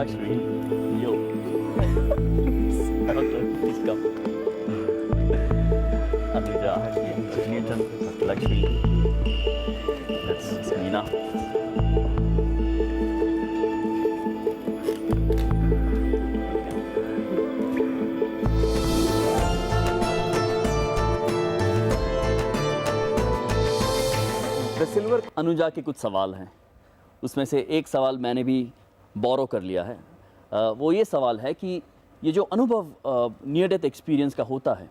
Lakshmi, yo. Doctor, please come. Anuja, Dr. Newton, Dr. Lakshmi. That's Meena. The silver Anuja के कुछ सवाल हैं, उसमें से एक सवाल मैंने भी बोरो कर लिया है। वो ये सवाल है कि ये जो अनुभव नियर डेथ एक्सपीरियंस का होता है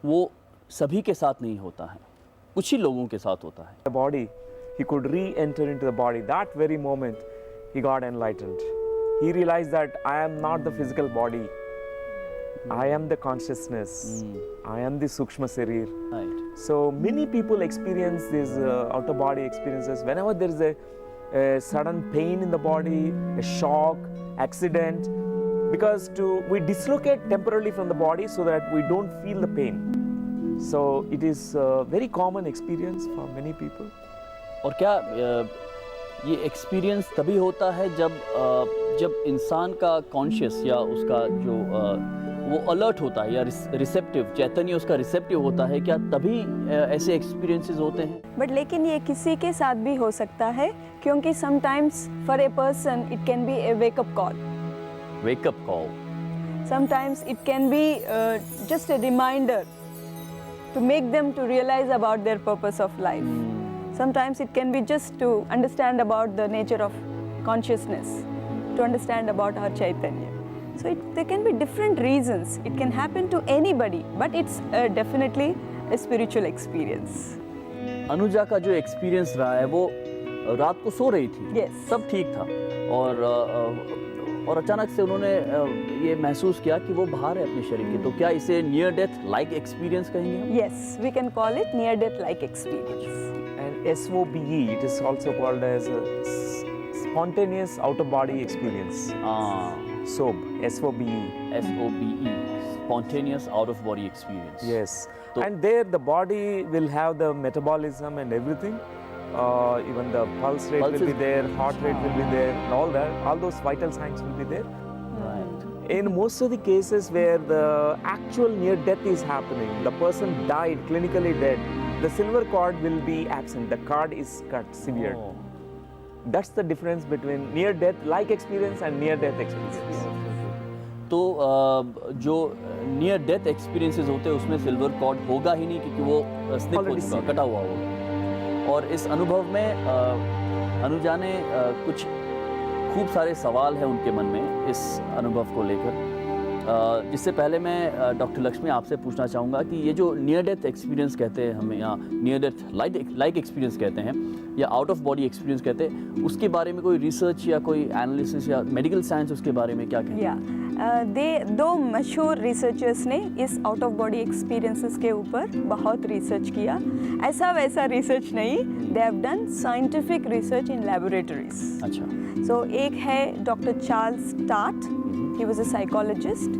वो सभी के साथ नहीं होता है, कुछ ही लोगों के साथ होता है। body, he could re-enter into the body. That very moment, he got enlightened. He realized that I am not the physical body. I am the consciousness. I am the Sukshma Sarir. Right. So many people experience these outer body experiences whenever there is a sudden pain in the body, a shock, accident, because we dislocate temporarily from the body so that we don't feel the pain. So it is a very common experience for many people. और क्या ये experience तभी होता है जब इंसान का conscious या उसका जो वो अलर्ट होता है या रिसेप्टिव चैतन्य उसका रिसेप्टिव होता है, क्या तभी ऐसे एक्सपीरियंसेस होते हैं? बट लेकिन ये किसी के साथ भी हो सकता है, क्योंकि sometimes for a person it can be A wake up call. Wake up call. Sometimes it can be just a reminder to make them to realize about their purpose of life. Sometimes it can be just to understand about the nature of consciousness, to understand about our Chaitanya. So there can be different reasons. It can happen to anybody, but it's definitely a spiritual experience. Anuja का जो experience रहा है वो रात को सो रही थी. Yes. सब ठीक था और अचानक से उन्होंने ये महसूस किया कि वो बाहर है अपने शरीर के. तो क्या इसे नियर डेथ लाइक एक्सपीरियंस कहेंगे हम? Yes, we can call it near-death-like experience. And SOBE, it is also called as a spontaneous outer body experience. SOB, SOBE. SOBE, spontaneous out of body experience. Yes. So- And there the body will have the metabolism and everything. Even the pulse rate will be there, heart rate will be there, and all that. All those vital signs will be there. Right. In most of the cases where the actual near death is happening, the person died, clinically dead, the silver cord will be absent. The cord is cut, severed. Oh. That's the difference between near death like experience and near death experience. तो जो near death experiences होते हैं उसमें silver cord होगा ही नहीं, क्योंकि वो snip हो Already चुका, seen. कटा हुआ होगा. और इस अनुभव में अनुजा ने कुछ खूब सारे सवाल हैं उनके मन में इस अनुभव को लेकर. जिससे पहले मैं डॉक्टर लक्ष्मी आपसे पूछना चाहूँगा कि ये जो नियर डेथ एक्सपीरियंस कहते हैं हमें, या नियर डेथ लाइक एक्सपीरियंस कहते हैं या आउट ऑफ बॉडी एक्सपीरियंस कहते हैं, उसके बारे में कोई रिसर्च या कोई एनालिसिस या मेडिकल साइंस उसके बारे में क्या कहते हैं? दो मशहूर रिसर्चर्स ने इस आउट ऑफ बॉडी एक्सपीरियंसेस के ऊपर बहुत रिसर्च किया. ऐसा वैसा रिसर्च नहीं, they have done scientific research in laboratories. अच्छा. सो एक है doctor Charles tart, he was a psychologist,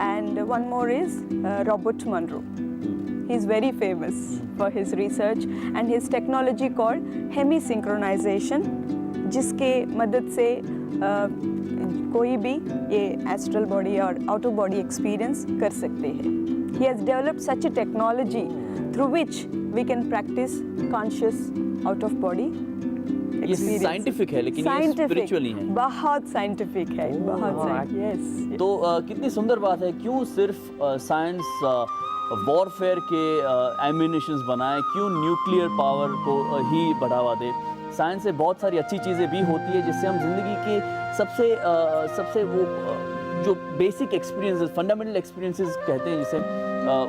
and one more is Robert Monroe. He is very famous for his research and his technology called hemisynchronization, जिसके मदद से कोई भी ये astral body और आउटर बॉडी एक्सपीरियंस कर सकते हैं. He has developed such a technology through which we can practice conscious out of body ये साइंटिफिक है, लेकिन ये स्पिरिचुअली है. बहुत साइंटिफिक है, बहुत. यस. तो कितनी सुंदर बात है. क्यों सिर्फ साइंस वॉरफेयर के एम्यूनिशंस बनाए, क्यों न्यूक्लियर पावर को ही बढ़ावा दे? साइंस से बहुत सारी अच्छी चीज़ें भी होती है जिससे हम जिंदगी के सबसे वो जो बेसिक एक्सपीरियंसेस, फंडामेंटल एक्सपीरियंसेस कहते हैं जिसे,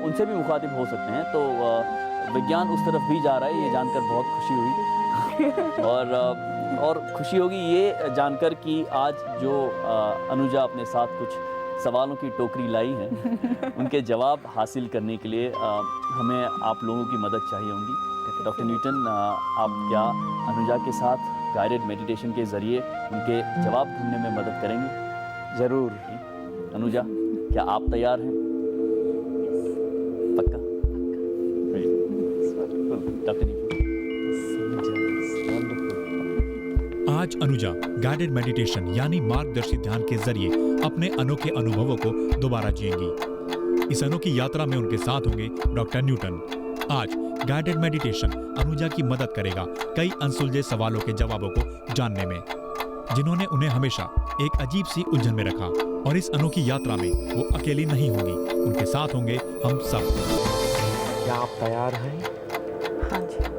उनसे भी मुखातिब हो सकते हैं. तो विज्ञान उस तरफ भी जा रहा है, ये जानकर बहुत खुशी हुई. और खुशी होगी ये जानकर कि आज जो अनुजा अपने साथ कुछ सवालों की टोकरी लाई है उनके जवाब हासिल करने के लिए हमें आप लोगों की मदद चाहिए होगी. डॉक्टर न्यूटन, आप क्या अनुजा के साथ गाइडेड मेडिटेशन के ज़रिए उनके जवाब ढूंढने में मदद करेंगे? जरूर. अनुजा, क्या आप तैयार हैं? पक्का? Doctor Newton. आज अनुजा गाइडेड मेडिटेशन यानी मार्गदर्शित ध्यान के जरिए अपने अनोखे अनुभवों को दोबारा जिएंगी। इस अनोखी यात्रा में उनके साथ होंगे डॉक्टर न्यूटन। आज गाइडेड मेडिटेशन अनुजा की मदद करेगा कई अनसुलझे सवालों के जवाबों को जानने में, जिन्होंने उन्हें हमेशा एक अजीब सी उलझन में रखा। और इस अनोखी यात्रा में वो अकेली नहीं होंगी, उनके साथ होंगे हम सब। क्या आप तैयार हैं? हाँ जी।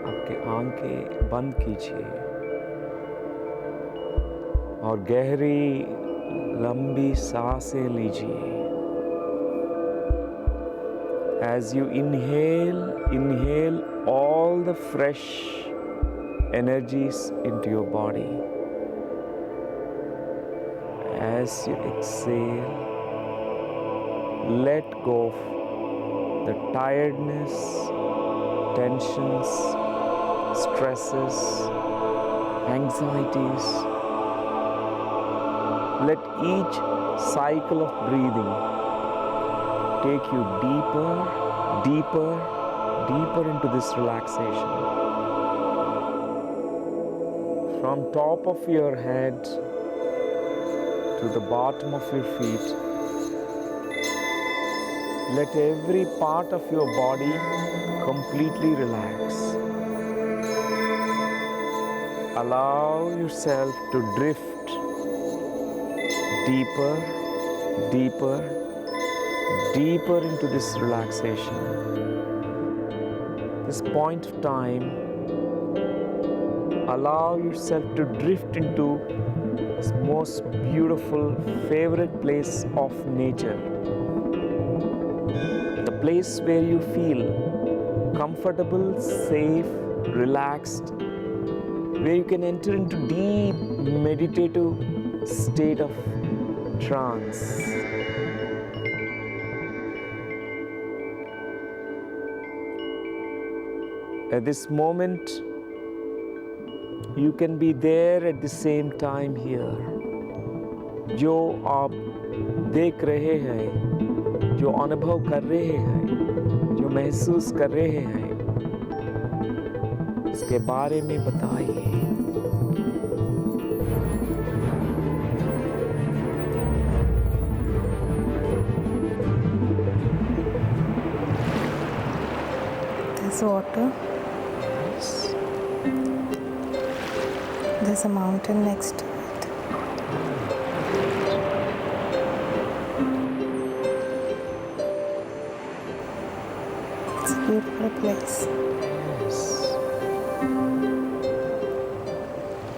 आपकी आंखें बंद कीजिए और गहरी लंबी सांसें लीजिए। As you inhale all the fresh energies into your body. As you exhale, let go of the tiredness, tensions, stresses, anxieties. Let each cycle of breathing take you deeper, deeper, deeper into this relaxation. From top of your head to the bottom of your feet, let every part of your body completely relax. Allow yourself to drift deeper, deeper, deeper into this relaxation. This point of time, allow yourself to drift into this most beautiful, favorite place of nature. The place where you feel comfortable, safe, relaxed, where you can enter into deep meditative state of trance. At this moment, you can be there at the same time here. जो आप देख रहे हैं, जो अनुभव कर रहे हैं, जो महसूस कर रहे हैं, इसके बारे में बताइए। There's water. There's a mountain next to it. It's a beautiful place.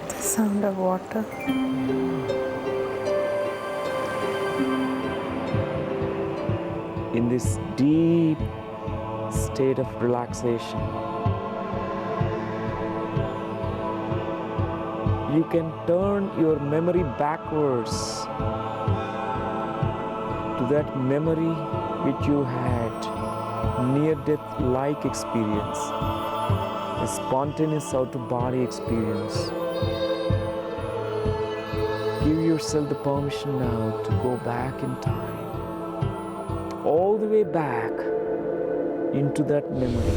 The sound of water. In this deep state of relaxation, you can turn your memory backwards to that memory which you had, near-death like experience, a spontaneous out-of-body experience. Give yourself the permission now to go back in time, all the way back into that memory.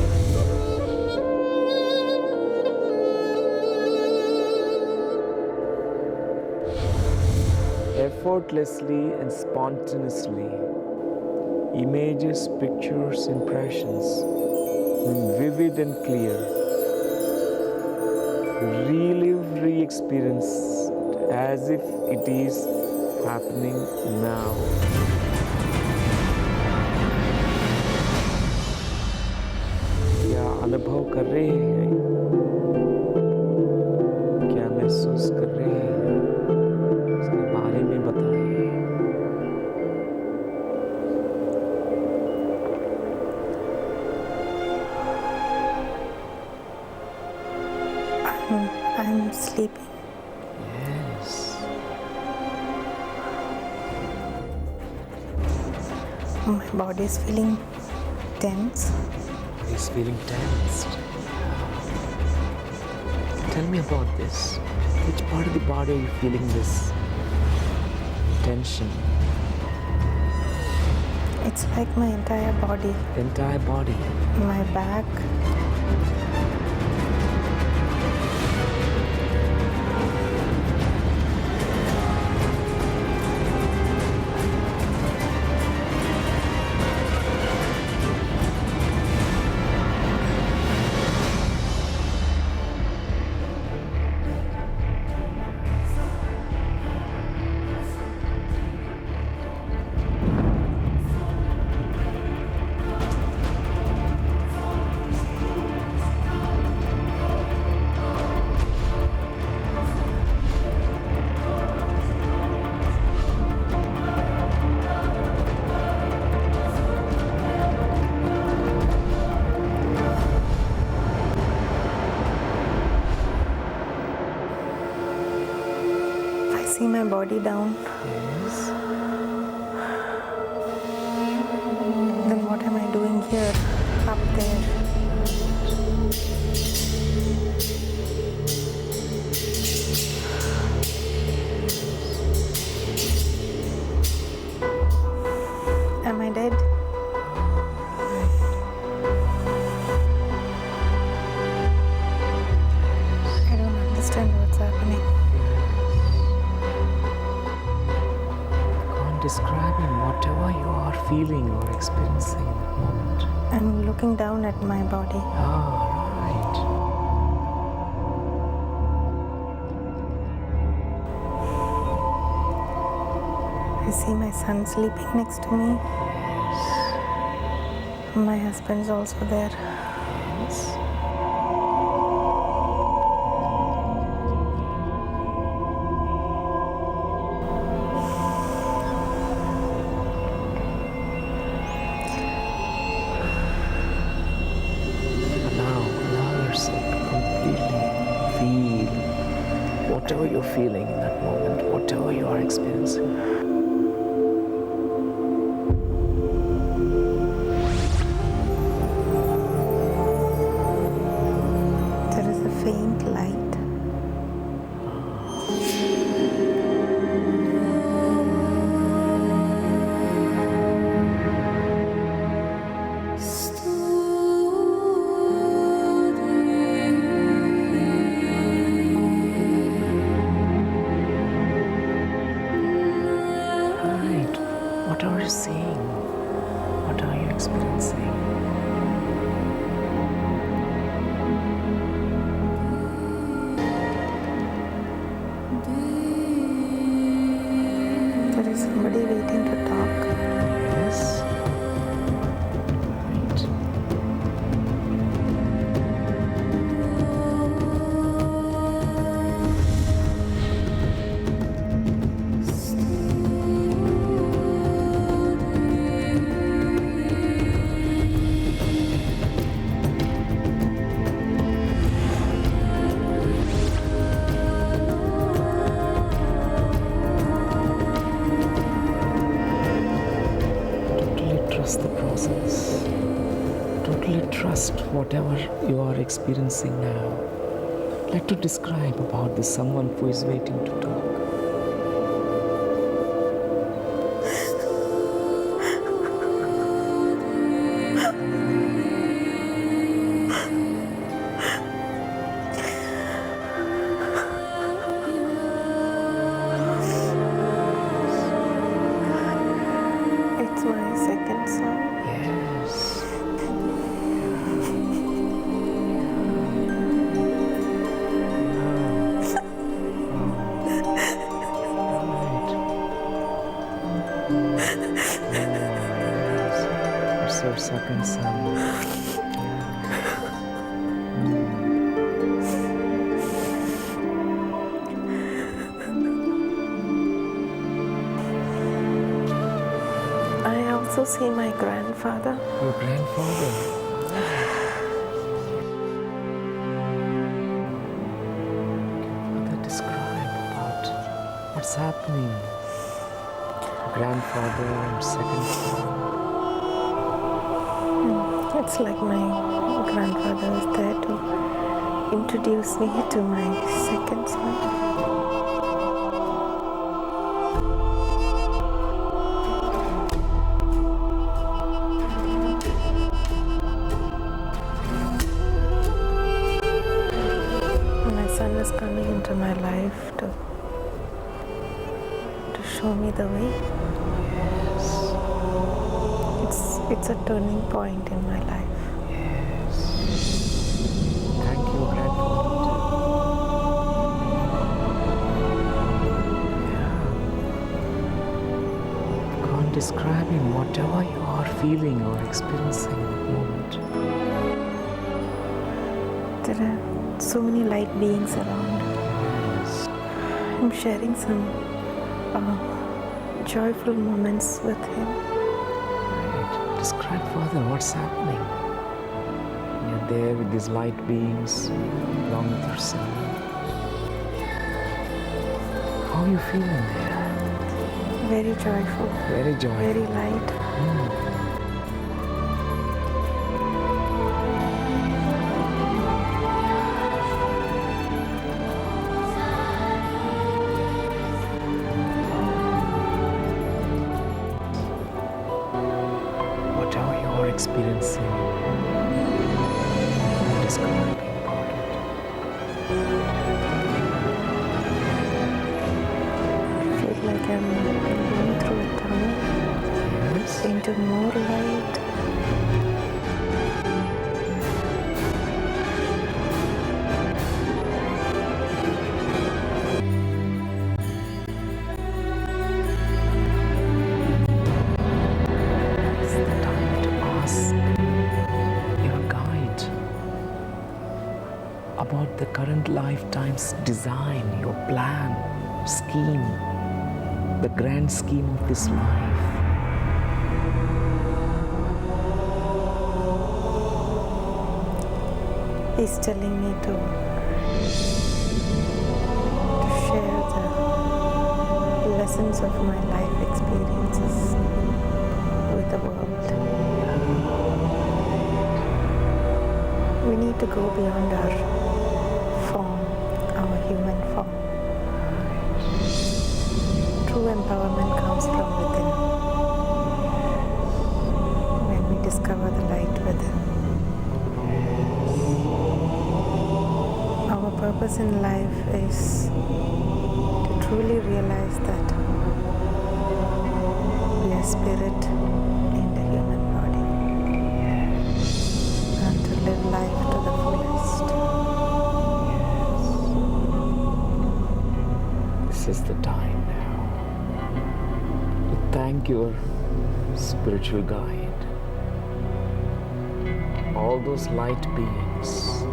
Effortlessly and spontaneously, images, pictures, impressions, vivid and clear. Relive, re-experience as if it is happening now. क्या अनुभव कर रहे हैं? क्या महसूस कर रहे हैं? इसके बारे में बताइए। I'm sleeping. Yes. My body is feeling tense. He's feeling tensed. Tell me about this. Which part of the body are you feeling this tension? It's like my entire body, Entire body. my back. I see my body down. Yes. Then what am I doing here? Up there. Am I dead? I don't understand what's happening. Can't describe in whatever you are feeling or experiencing in that moment. I'm looking down at my body. Ah, right. I see my son sleeping next to me. My husband's also there. Yes. Allow yourself to completely feel whatever you're feeling in that moment, whatever you are experiencing. There is a faint light. Right. What are you seeing? What are you experiencing? There is somebody waiting to talk. Yes. Right. Totally trust the process. Totally trust whatever you are experiencing now. I'd like to describe about this someone who is waiting to talk. It's my second son. Yes. It's your second son. I also see my grandfather. Your grandfather. Father, describe about what's happening. Grandfather and second son. It's like my grandfather is there to introduce me to my second son. show me the way. It's a turning point in my life. Thank you, grandfather. Can't describe in whatever you are feeling or experiencing at the moment. There are so many light beings around. I'm sharing some joyful moments with him. Right. Describe further what's happening. You're there with these light beings, along with your son. How are you feeling there? Very joyful, Very joyful. very light. Whatever you are experiencing, describing about it. I feel like I'm going through a tunnel Yes. into more light. It's the time to ask your guide about the current lifetime's design, your plan, scheme, the grand scheme of this life. He's telling me to share the lessons of my life experiences with the world. We need to go beyond our form, our human form. True empowerment comes from within. When we discover the light within. Our purpose in life is to truly realize that we are spirit in the human body and to live life to the fullest. This is the time now to thank your spiritual guide, all those light beings,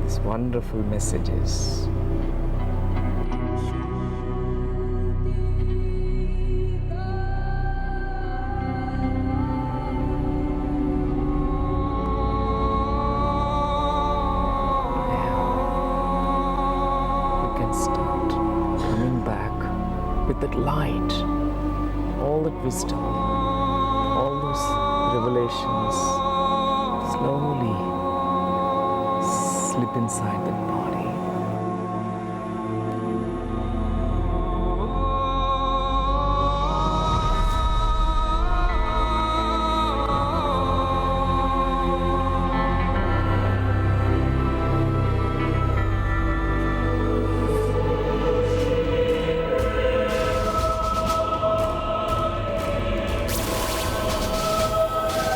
these wonderful messages. You can start coming back with that light, all that wisdom, all those revelations slowly slip inside that body.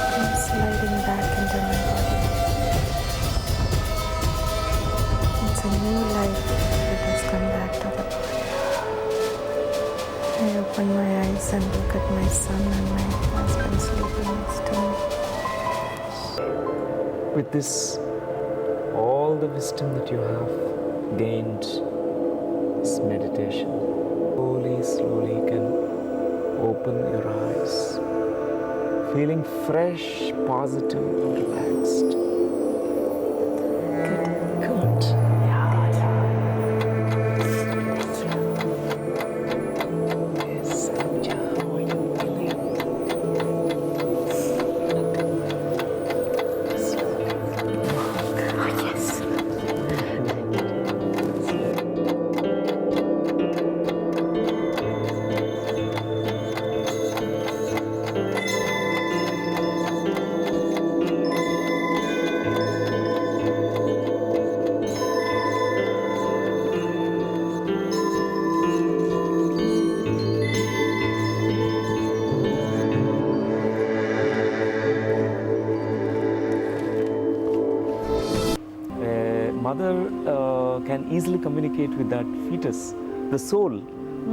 I'm sliding back into my body. It's a new life that has come back to the body. I open my eyes and look at my son and my husband sleeping next to me. With this, all the wisdom that you have gained, this meditation, slowly you can open your eyes, feeling fresh, positive, relaxed. Good. Yeah. Yes, Sanjay, how are you feeling? Oh, yes. easily communicate with that fetus. The soul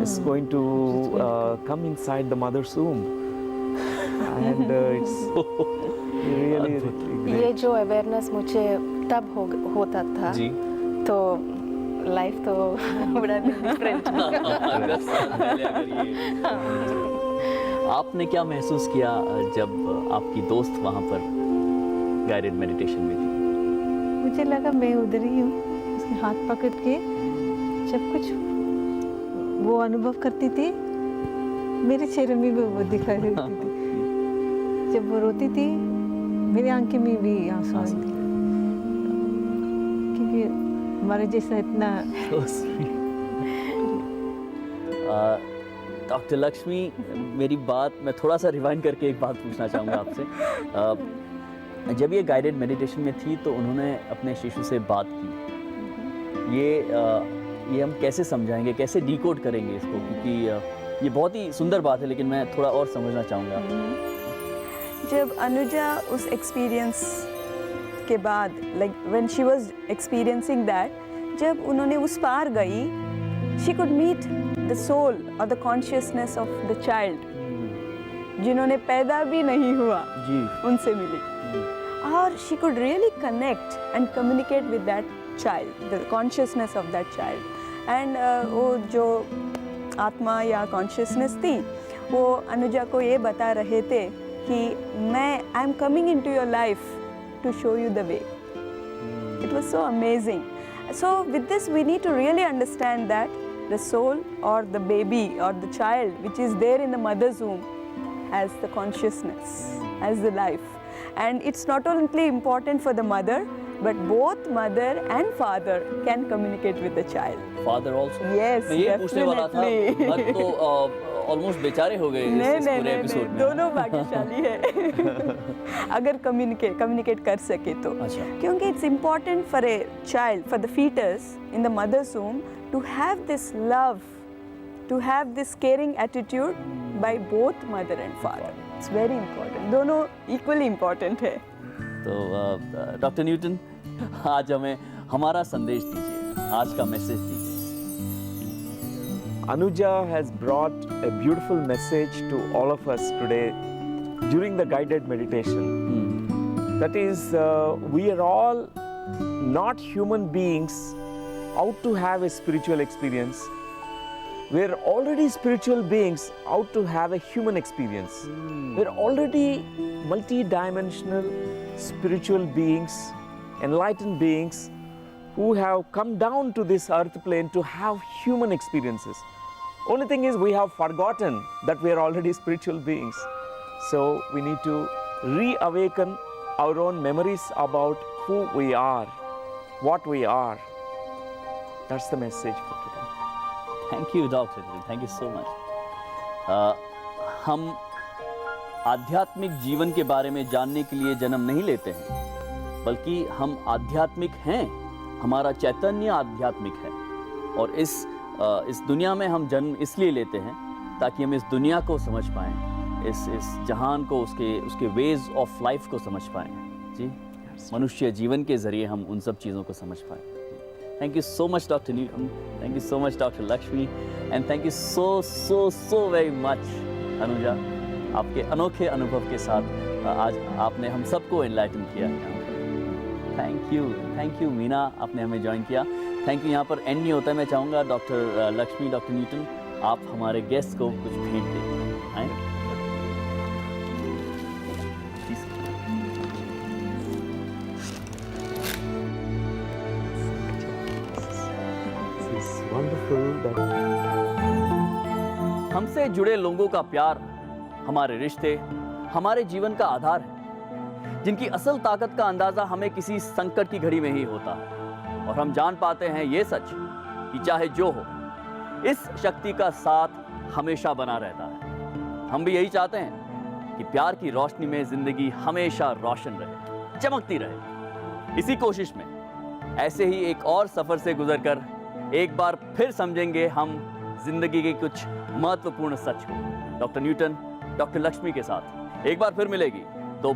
is going to come inside the mother's womb, and it's really ये great. जो awareness मुझे तब होता था जी तो life तो बड़ा different अगर साल पहले अगर ये आपने क्या महसूस किया जब आपकी दोस्त वहाँ पर गाइडेड मेडिटेशन में थी? मुझे लगा मैं उधर ही हूँ, उसके हाथ पकड़ के जब कुछ वो अनुभव करती थी, मेरे चेहरे में भी वो दिखाई देती थी। जब वो रोती थी मेरी आंखें में भी आंसू आते थे, क्योंकि हमारे जैसा इतना डॉक्टर लक्ष्मी, मेरी बात मैं थोड़ा सा रिवाइंड करके एक बात पूछना चाहूँगा आपसे। जब ये गाइडेड मेडिटेशन में थी तो उन्होंने अपने शिशु से बात की। ये हम कैसे समझाएंगे, कैसे डिकोड करेंगे इसको, क्योंकि ये बहुत ही सुंदर बात है, लेकिन मैं थोड़ा और समझना चाहूँगा। जब अनुजा उस एक्सपीरियंस के बाद, like when she was experiencing that, जब उन्होंने उस पार गई, she could meet the soul और the consciousness of the child जिन्होंने पैदा भी नहीं हुआ, जी उनसे मिली, और she could really connect and communicate with that child, the consciousness of that child. And वो जो आत्मा या कॉन्शियसनेस थी, वो अनुजा को ये बता रहे थे कि I am coming into your life to show you the way. It was so amazing. So with this we need to really understand that the soul or the baby or the child which is there in the mother's womb has the consciousness, has the life. And it's not only important for the mother, but both mother and father can communicate with the child. Father also? Yes, मैं ये पूछने वाला था, definitely. मत तो almost बेचारे हो गए इस पूरे एपिसोड में। दोनों भाग्यशाली है अगर कम्युनिकेट कर सके तो। अच्छा। क्योंकि it's important for a child, for the foetus in the mother's womb, to have this love, to have this caring attitude by both mother and father. It's very important, दोनों इक्वली इम्पॉर्टेंट है। तो doctor Newton, आज हमें हमारा संदेश दीजिए, आज का मैसेज दीजिए। Anuja has brought a beautiful message to all of us today during the guided meditation. That is, we are all not human beings out to have a spiritual experience. We are already spiritual beings out to have a human experience. We are already multi-dimensional spiritual beings, enlightened beings who have come down to this earth plane to have human experiences. Only thing is we have forgotten that we are already spiritual beings. So we need to reawaken our own memories about who we are, what we are. That's the message for today. Thank you doctor, thank you so much. हम आध्यात्मिक जीवन के बारे में जानने के लिए जन्म नहीं लेते हैं, बल्कि हम आध्यात्मिक हैं, हमारा चैतन्य आध्यात्मिक है। और इस दुनिया में हम जन्म इसलिए लेते हैं ताकि हम इस दुनिया को समझ पाएं, इस जहान को, उसके वेज ऑफ लाइफ को समझ पाएं। जी, मनुष्य जीवन के ज़रिए हम उन सब चीज़ों को समझ पाएं। Thank you so much doctor Newton, thank you so much doctor Lakshmi, and thank you so very much Anuja. आपके अनोखे अनुभव के साथ आज आपने हम सबको एनलाइटन किया। थैंक यू मीना, आपने हमें ज्वाइन किया। Thank you. यहाँ पर एंड नहीं होता है, मैं चाहूँगा डॉक्टर लक्ष्मी, डॉक्टर न्यूटन, आप हमारे गेस्ट को कुछ भेंट दें। आए It's wonderful that हमसे जुड़े लोगों का प्यार, हमारे रिश्ते, हमारे जीवन का आधार है, जिनकी असल ताकत का अंदाज़ा हमें किसी संकट की घड़ी में ही होता है। और हम जान पाते हैं ये सच कि चाहे जो हो, इस शक्ति का साथ हमेशा बना रहता है। हम भी यही चाहते हैं कि प्यार की रोशनी में जिंदगी हमेशा रोशन रहे, चमकती रहे। इसी कोशिश में ऐसे ही एक और सफर से गुजरकर एक बार फिर समझेंगे हम जिंदगी के कुछ महत्वपूर्ण सच को। डॉक्टर न्यूटन, डॉक्टर लक्ष्मी के साथ एक बार फिर मिलेगी